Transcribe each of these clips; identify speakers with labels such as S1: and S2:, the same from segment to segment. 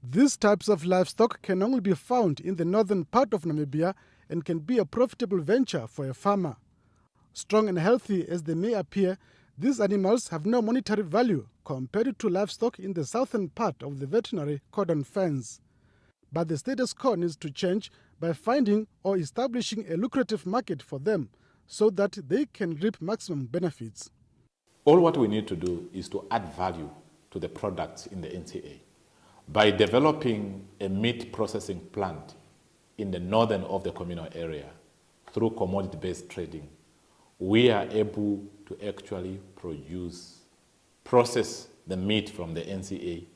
S1: These types of livestock can only be found in the northern part of Namibia and can be a profitable venture for a farmer. Strong and healthy as they may appear, these animals have no monetary value compared to livestock in the southern part of the veterinary cordon fence. But the status quo needs to change by finding or establishing a lucrative market for them so that they can reap maximum benefits.
S2: All what we need to do is to add value to the products in the NCA. By developing a meat processing plant in the northern of the communal area through commodity-based trading, we are able to actually process the meat from the NCA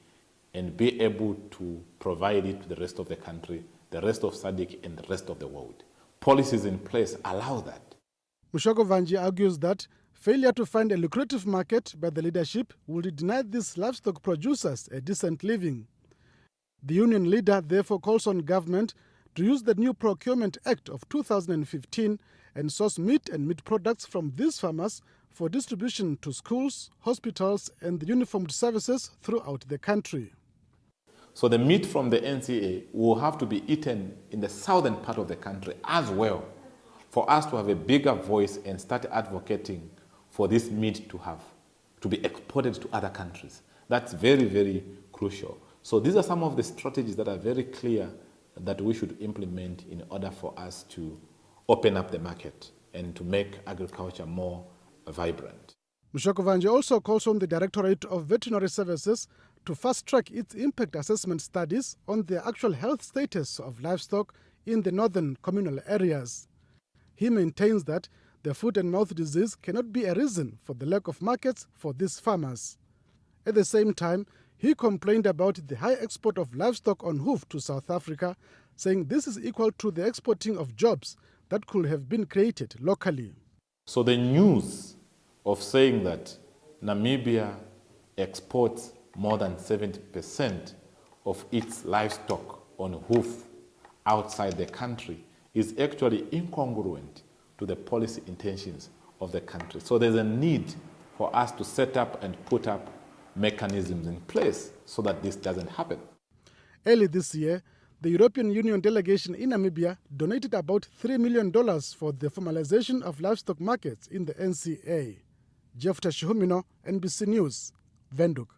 S2: and be able to provide it to the rest of the country, the rest of SADC and the rest of the world. Policies in place allow that.
S1: Mushoko argues that failure to find a lucrative market by the leadership would deny these livestock producers a decent living. The union leader therefore calls on government to use the new Procurement Act of 2015 and source meat and meat products from these farmers for distribution to schools, hospitals and the uniformed services throughout the country.
S2: So the meat from the NCA will have to be eaten in the southern part of the country as well for us to have a bigger voice and start advocating for this meat to be exported to other countries. That's very, very crucial. So these are some of the strategies that are very clear that we should implement in order for us to open up the market and to make agriculture more vibrant.
S1: Mushoko also calls on the Directorate of Veterinary Services to fast-track its impact assessment studies on the actual health status of livestock in the northern communal areas. He maintains that the foot and mouth disease cannot be a reason for the lack of markets for these farmers. At the same time, he complained about the high export of livestock on hoof to South Africa, saying this is equal to the exporting of jobs that could have been created locally.
S2: So the news of saying that Namibia exports more than 70% of its livestock on hoof outside the country is actually incongruent to the policy intentions of the country. So there's a need for us to set up and put up mechanisms in place so that this doesn't happen.
S1: Early this year, the European Union delegation in Namibia donated about $3 million for the formalization of livestock markets in the NCA. Jeff Tashihumino, NBC News, Windhoek.